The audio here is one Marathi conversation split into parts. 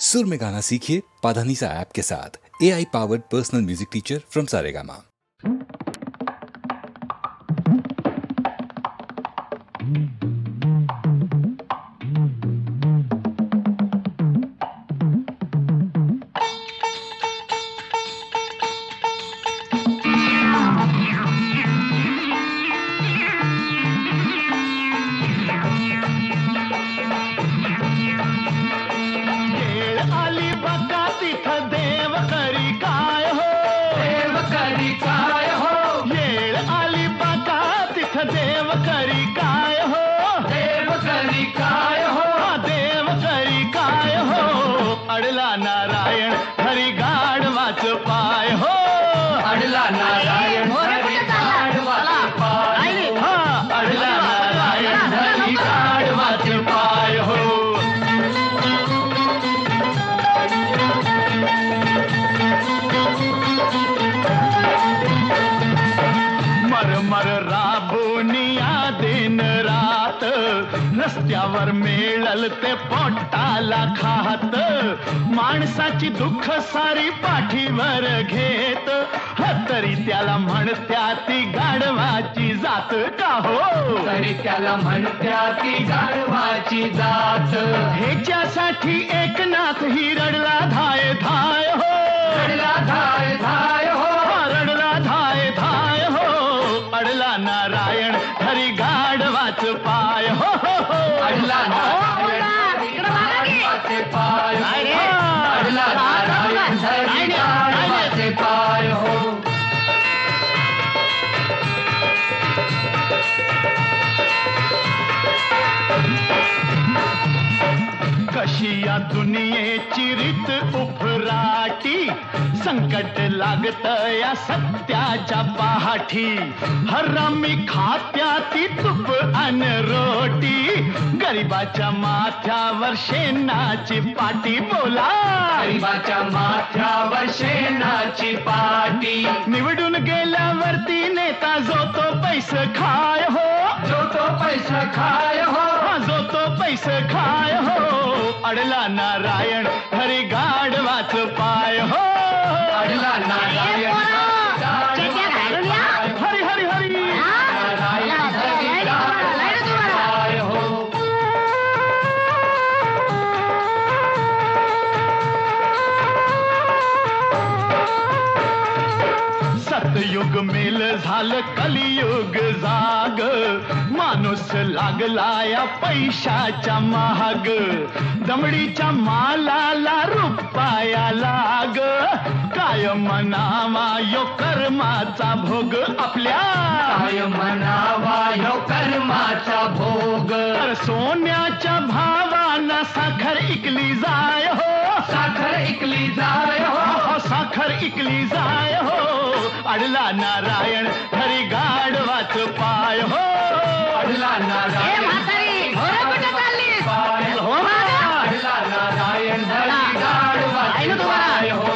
सुर में गाना सीखिए पाधानीसा ऐप के साथ। AI powered personal music teacher from Saregama. अडला नारायण हरी गाढवाच पाय हो, अडला नारायण हरी गाढवाच पाय हो, अडला नारायण हरी गाढवाच पाय हो. मरमर राबुनिया दिन रात रस्त्यावर मिळल ते पोटाला खात, माणसाची दुःख सारी पाठीवर घेत, तरी त्याला म्हणत्या ती गाढवाची जात का हो, तरी त्याला म्हणत्या ती गाढवाची जात. ह्याच्यासाठी एकनाथ ही रडला धाय धाय हो, रडला धाय धाय हो, रडला धाय धाय हो, अडला नारायण हरी गाढवाच पाय हो, अडला नारायण हरी गाढवाचे पाय, अडला नारायण हरी गाढवाचे पाय हो. कशी या दुनियेची रीत उफराटी, संकट लागत या सत्याच्या पाठी, हरामी खात्या ती तूप अन रोटी, गरीबाच्या माथ्यावर शेणाची पाटी. बोला गरीबाच्या माथ्यावर शेणाची पाटी. निवडून गेल्यावरती नेता जो तो पैसे खाय हो, जो तो पैसे खाय हो, जो तो पैसे खाय हो, अडला नारायण हरी गाढवाच पाय हो, अडला नारायण हरी हरी हरी नारायण हरी गाढवाच पाय हो. सतयुग मेल झालं कलियुग जाग, माणूस लागला या पैशाच्या महाग, दमडीच्या मालाला रुपया लाग, काय म्हणावा यो कर्माचा भोग आपल्या, काय म्हणावा यो कर्माचा भोग. सोन्याच्या भावानं साखर इकली जाय हो, साखर इकली जाय हो, साखर इकली जाय हो, अडला नारायण हरी गाढवाच पाय हो, अडला नारायण पाय हो, अडला नारायण हरी गाढवाच पाय हो.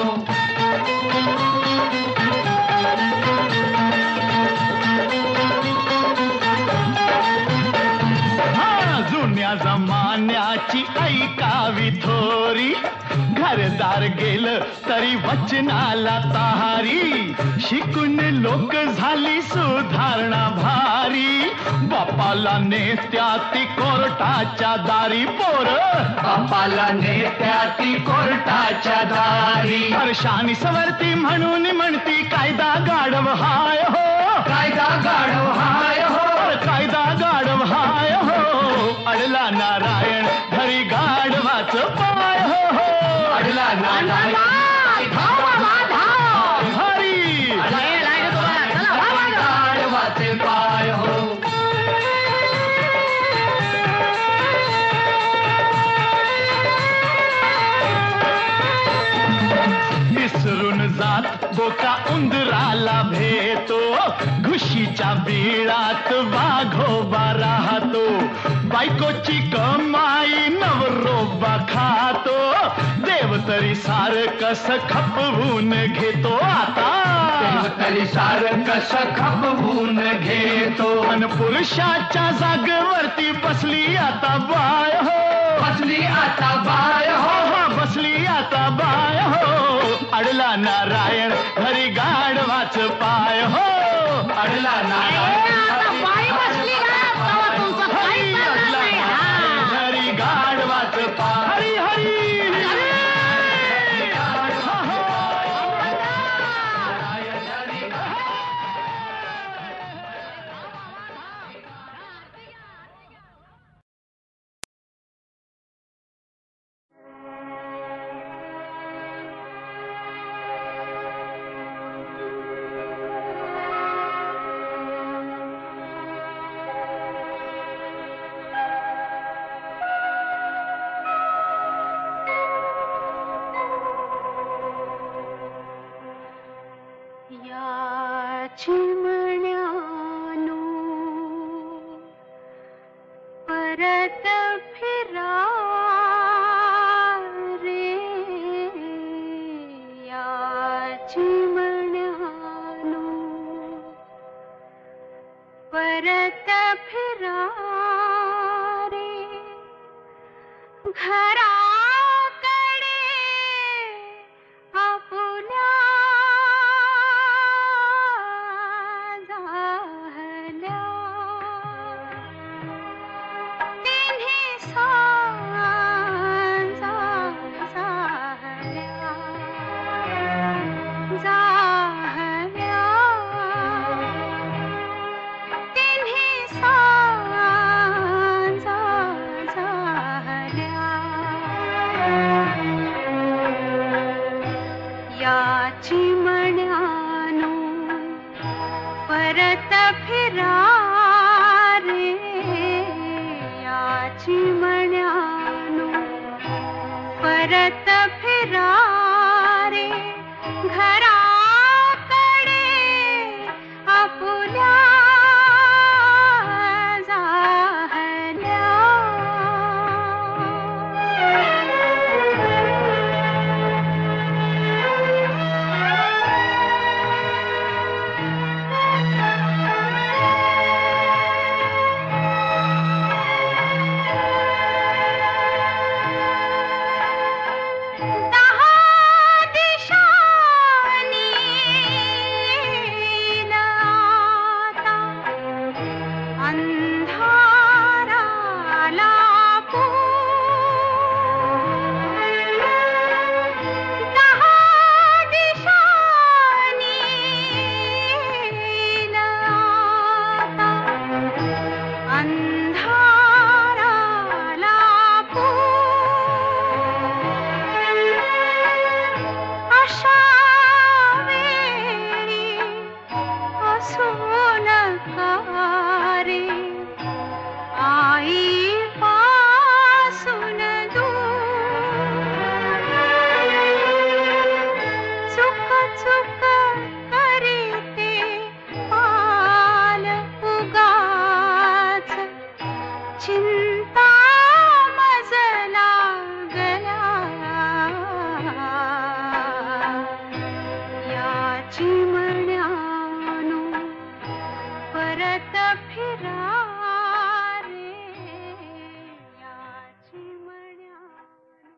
जुन्या जमान्याची ऐकावी थोरी, घरदार गेलं तरी वचनाला तारी, शिकून लोक झाली सुधारणा भारी, बापाला नेत्या ती कोर्टाच्या दारी. पोर बापाला नेत्या ती कोर्टाच्या दारी, हर्षानी सवरती म्हणून म्हणती कायदा गाढव हाय हो, कायदा गाढव हाय हो, कायदा गाढव हाय हो, अडला नारायण हरी गाढवाच पाय हो, अडला नारायण हरी गाढवाचे पाय हो. विसरून जात बोका उंदराला भेटो, घुशीच्या बिळात वाघोबा राहतो, बायकोची कमाई नवरोबा खातो, देव तरी सारखस खपवून घेतो, आता देव तरी सारखस खपवून घेतो, अन पुरुषाच्या जागेवरती बसली आता बाय हो, बसली आता बाय हो, बसली चिमण्यानो परत फिरा रे घराकडे आपुल्या झाल्या तिन्ही सांजा झाल्या झाल्या तिन्ही सांजा झाल्या या चिमण्यानो परत फिरा रे या चिमण्यानो परत फिरा रे घराकडे आपुल्या चिमण्यानो परत फिरा रे या चिमण्यानो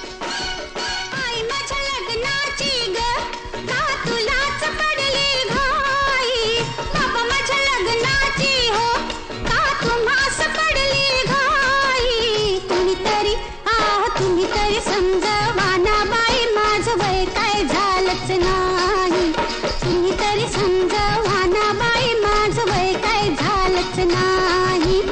आई माझ्या लग्नाची ग का तुलाच पडली घाई बाबा माझ्या लग्नाची हो का तुम्हास पडली घाई तुम्ही तरी समजवा ना बाई माझं वय काय झालंच नाही तुम्ही तरी समजवा ना बाई माझं वय काय झालंच नाही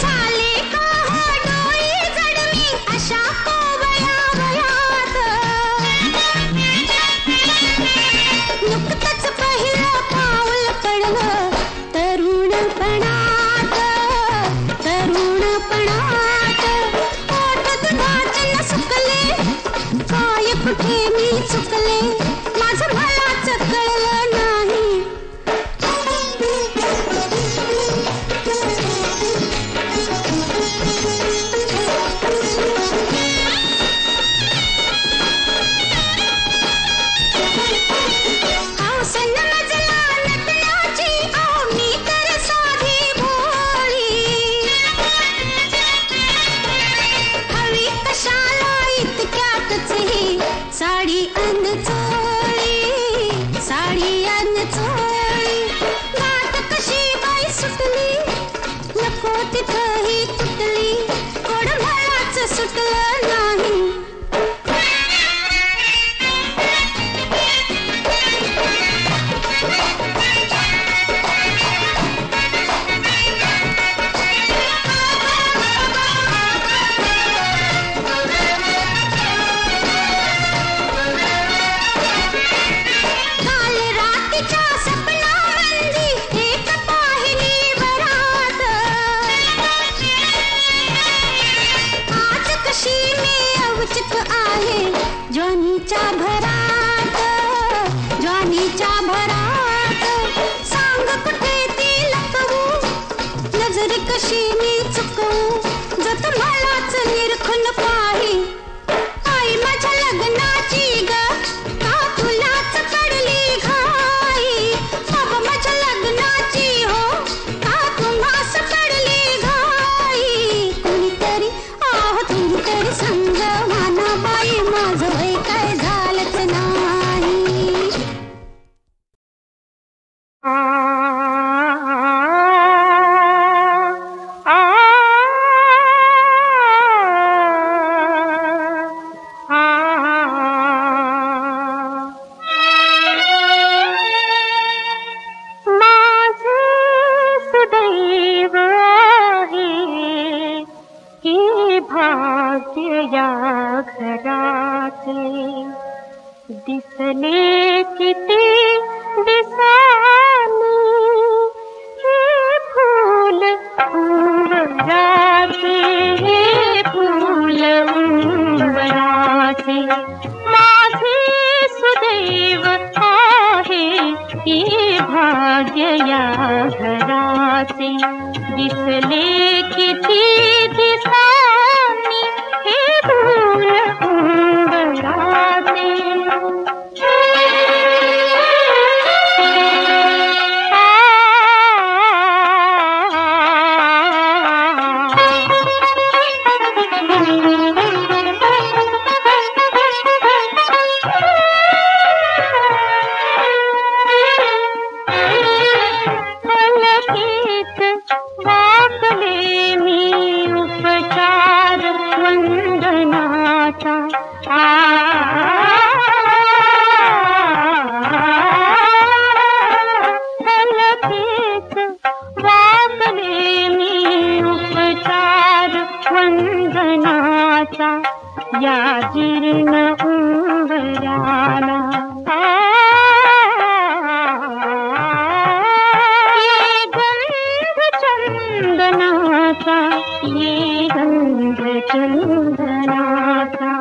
झाले का हो डोळी जडमी अशा कोवळ्या वयात नुकतंच पहिलं पाऊल पडलं तरुणपणात पोट दुधाचे न सुकले काय कुठे मी चुकले माझं मलाच कळलं नाही हौसन मजला नटण्याची मी तर साधी भोळी हवी कशाला इतक्यातच ही साडी अन चोळी गाठ कशी बाई सुटली नको तिथंही तुटली कोड मलाच सुटलं नाही ज्वानीच्या भरात सांग कुठे ती लपवू नजर कशी मी चुकवू जत मलाच निरखून पाही आई माझ्या लग्नाची ग का तुलाच पडली घाई बाबा माझ्या लग्नाची हो का तुम्हास पडली घाई कुणीतरी संग माना बाई माझं वय काय झालंच नाही दिसले किती दिसानी हे फूल उमराचे हे फूल उमराचे माझे सुदैव आहे हे भाग्य या घराचे दिसले किती दिसानी हे फूल उमराचे या जीर्ण उंबराला ये गंध चंदनाचा ये गंध चंदनाचा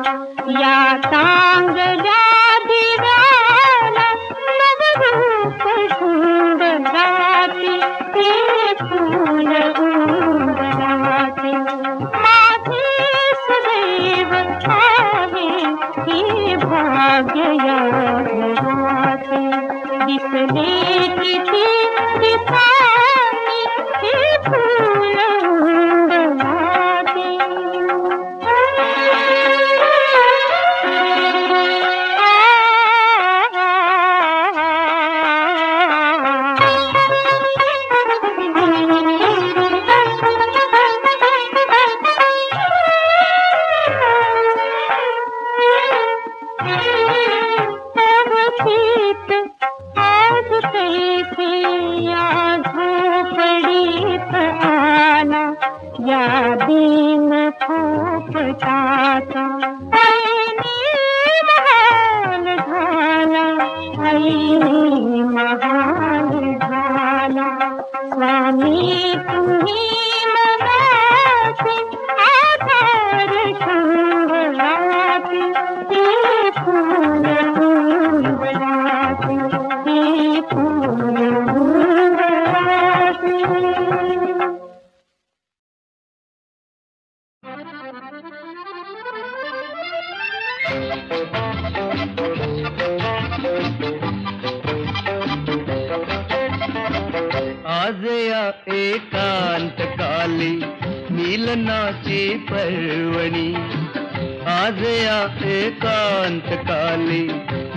या तांगल्या दिव्याला नवरूप सुंदराचे ते फूल उंबराचे माझे सदैव आहे हे भाग्य या घराचे दिसले किती दिसानी हे फूल उंबराचे या दिन फोपटाचा महाल झाला ऐनी महाल झाला स्वामी तुम्ही मनाचे आधार शंभराचे ते फूल उंबराचे ते फूल उंबराचे आज या एकांत काली मिलनाची पर्वणी आज या एकांत काली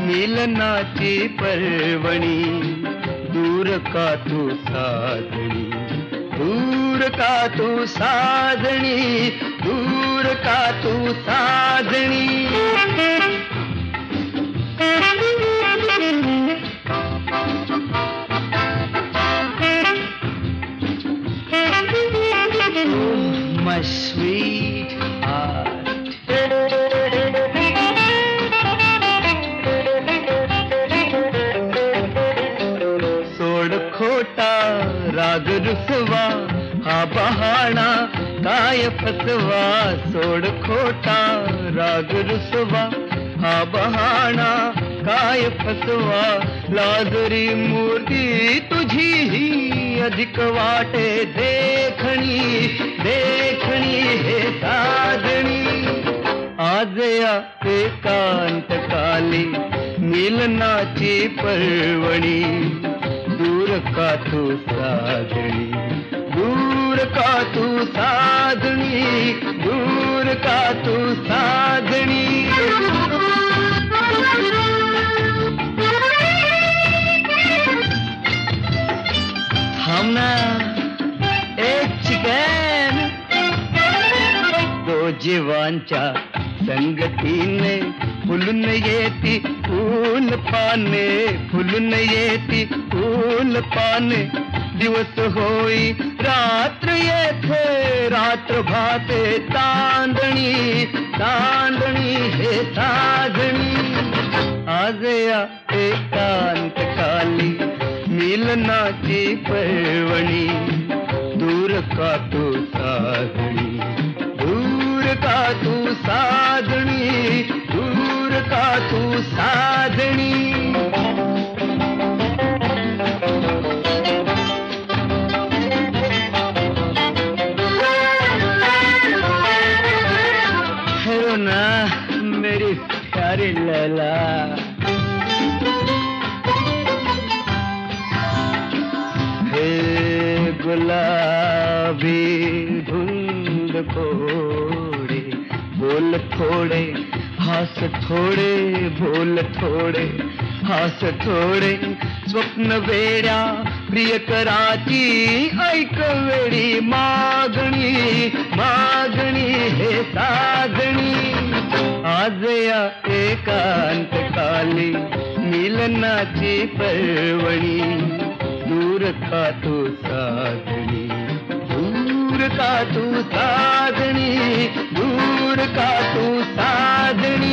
मिलनाची पर्वणी दूर का तू साजणी दूर का तू साजणी दूर का तू साजणी my sweetheart सोड खोटा राग रुसवा हा बहाणा काय फसवा सोड खोटा राग रुसवा हा बहाणा काय फसवा लाजरी मूर्ती तुझी ही अधिक वाटे देखणी देखणी हे साधणी आज या एकांत काली मिलनाची पर्वणी दूर का तू साधणी दूर का तू साधणी दूर का तू साधणी हमना एक चिकन दो जीवांच्या संगतीने फुलून येती फूल पाने फुलून येती फूल पाने दिवस होई रात्र येथे रात्र भाते तांदणी तांदणी हे साधणी आज या एकांत काली मिलनाची पर्वणी दूर का तू साधणी दूर का तू साधणी दूर का तू साधणी है ना मेरी प्यारी लैला गुलाबी धुंद कोड़े बोल थोड़े हास थोड़े बोल थोड़े हास थोड़े स्वप्न वेड्या प्रियकराची ऐक वेडी मागणी मागणी हे साधणी आज या एकांत काली मिलनाची पर्वणी दूर का तू साधणी दूर का तू साधणी दूर का तू साधणी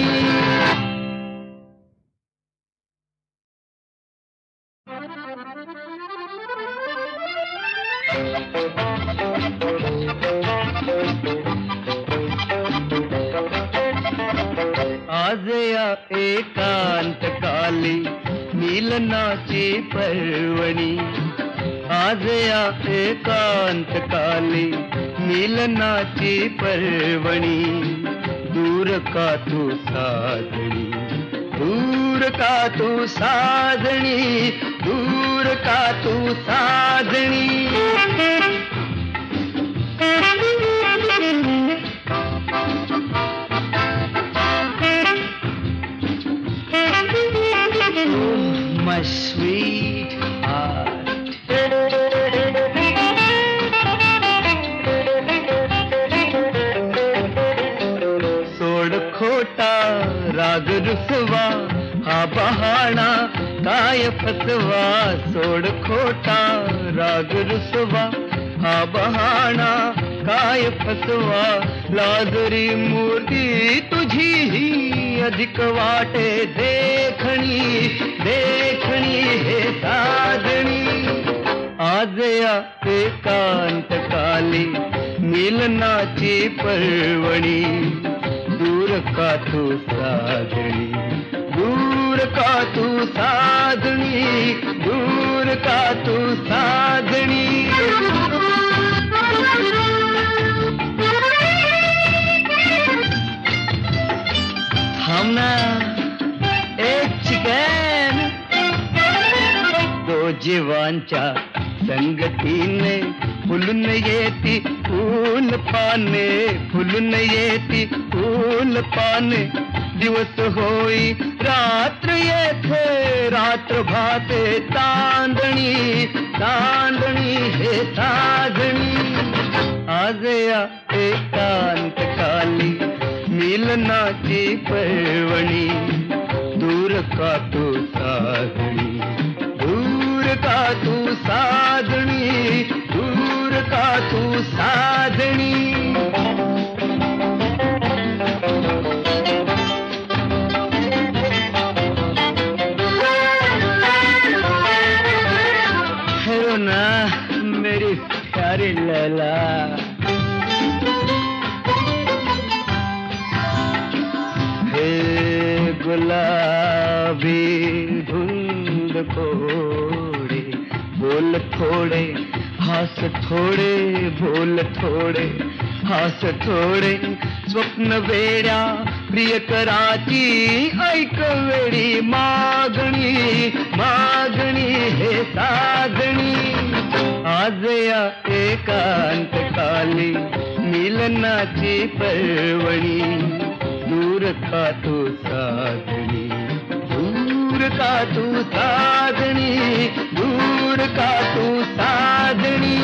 आज या एकांत काली मिलनाची पर्वणी आज या एकांत काली मिलनाची पर्वणी दूर का तू साधणी दूर का तू साधणी दूर का तू साधणी my sweetheart सोड खोटा राग रुसवा हा बहाणा काय फसवा सोड खोटा राग रुसवा हा बहाणा काय फसवा लाजरी मूर्ती तुझी ही अधिक वाटे देखणी देखणी हे साधणी आज या एकांत काली मिलनाची पर्वणी दूर का तू साधणी दूर का तू साधणी दूर का तू साधणी हमना एक चिकन दो जीवांच्या संगतीने फुलून येती फूल पाने फुलून येती फूल पाने दिवस होई रात्र येथे रात्र भाते तांदणी तांदणी हे साधणी आज या एकांत काली मिलनाची पर्वणी दूर का तू साधणी दूर का तू साधणी दूर का तू साधणी है ना मेरी प्यारी लैला थोडे हास थोडे बोल थोडे हास थोडे स्वप्न वेड्या प्रियकराची ऐक वेळी मागणी मागणी हे सागणी आज या एकांत काली मिलनाची पर्वणी दूर का तू साधणी दूर का तू साधणी दूर का तू साधणी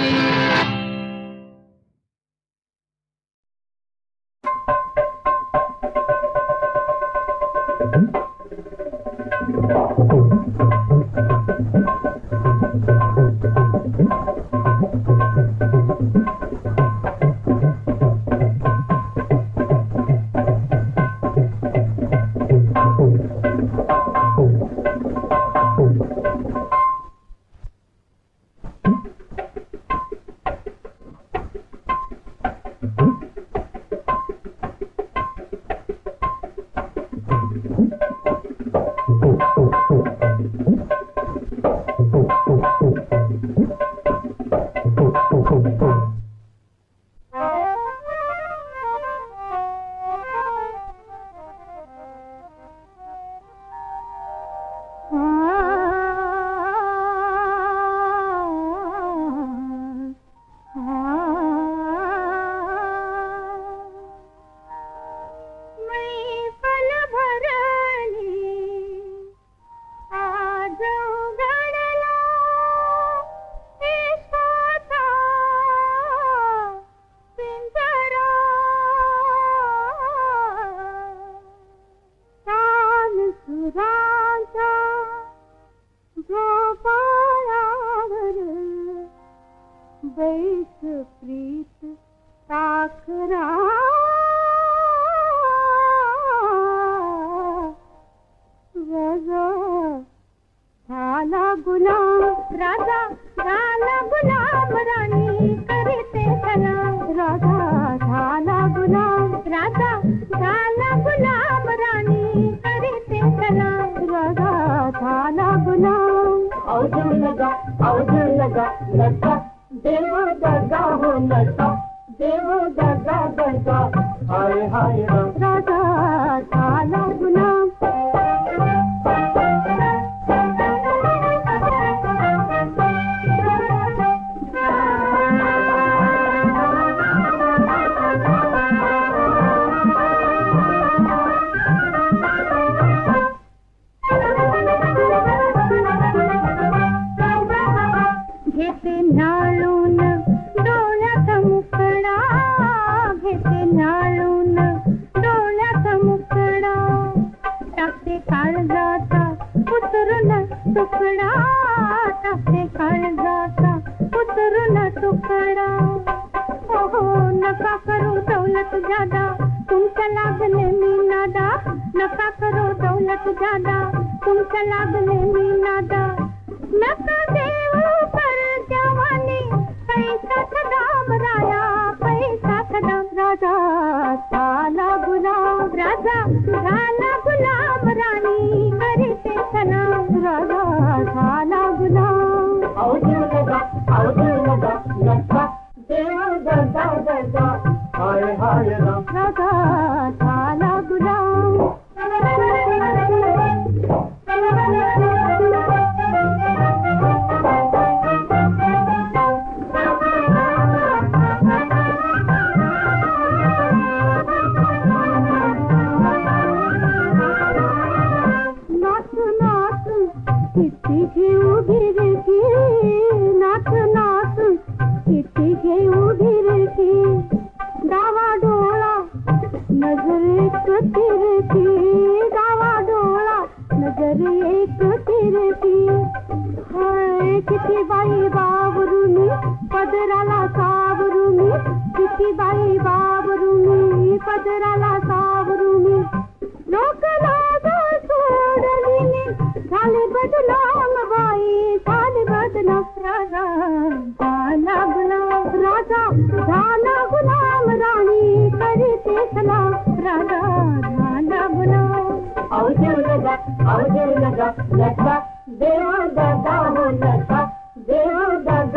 देव दादा हो लता देव दादा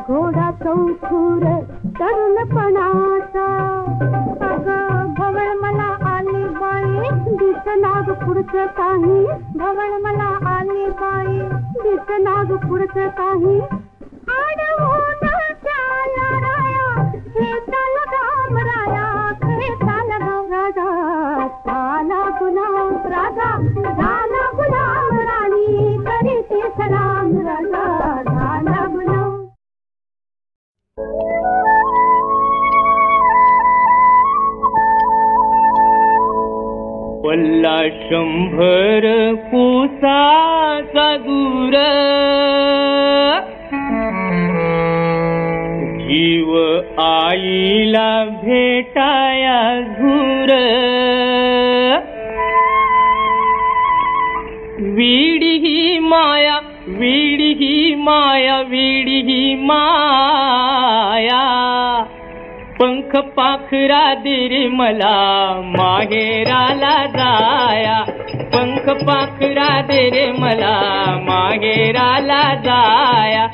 घोडा चौथुर तरुणपणाचा. अगं भवळ मला आली बाई दिसनाग पुढचं काही. भवळ मला आली बाई दिसनाग पुढचं काही. आडवून चाला राया हे चाल रामराया हे चाल राजा. झाला गुलाम राजा झाला गुलाम राणी तरी ते सलाम राजा झाला गुलाम. पल्ला 100 कोसाचा दूर जीव आईला भेटाया झुर. वीडी ही माया वीडी ही माया वीडी ही माया. पंख पाखरा दे रे मला माहेराला जाया. पंख पाखरा दे रे मला माहेराला जाया.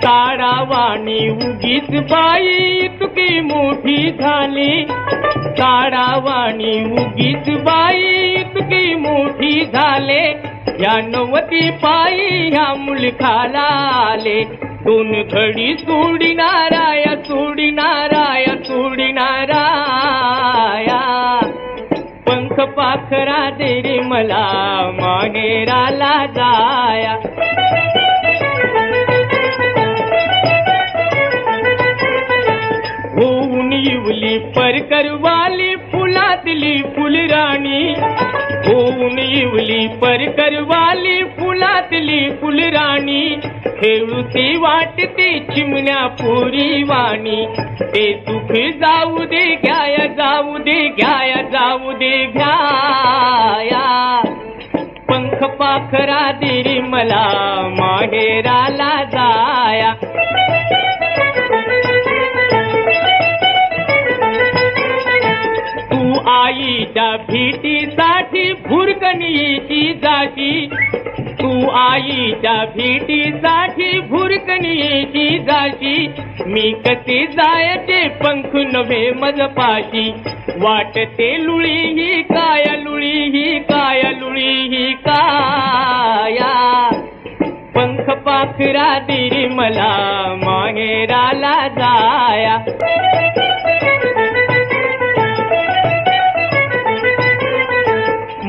तारावाणी उगीच बाई इतकी मोठी झाली. तारावाणी उगीच बाई इतकी मोठी झाले. या 90 पायी ह्या मुलखाला आले. 2 घडी सोडिनाराया सोडिनाराया सोडिनाराया. पंख पाखरा दे रे मला माहेराला जाया. होऊन येवली परकरवाली फुलातली फुलराणी. होऊन येवली परकरवाली फुलातली फुलराणी. खेळूती वाटते चिमण्या पोरी वाणी. ते सुख जाऊ दे घ्याया जाऊ दे घ्याया जाऊ दे घ्याया. पंख पाखरा दे रे मला माहेराला जाया. तू आईच्या भेटीसाठी भुरकणीची जाशी. तू आईच्या भेटीसाठी भुरकणीची जाशी. मी कसे जायचे पंख नव्हे मजपाशी. वाटते लुळी ही काया लुळी ही काया लुळी ही काया. पंख पाखरा दे रे मला माहेराला जाया.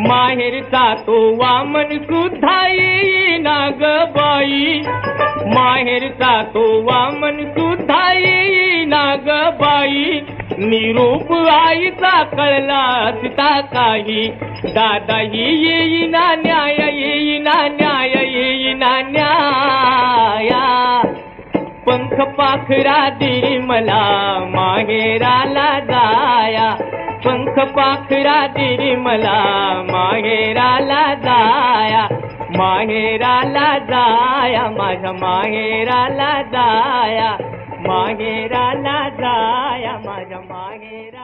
माहेरचा तो वामन सुद्धा येईना ग बाई. माहेरचा तो वामन सुद्धा येईना ग बाई. निरोप आईचा कळला असता काही. दादाही येईना न्याय येईना न्याय येईना न्याया. पंख पाखरा दे मला माहेराला जाया. पंख पाखरा दे मला माहेराला जाया. माहेराला जाया माझ्या माहेराला जाया. माहेराला जाया माझ्या माहेरा.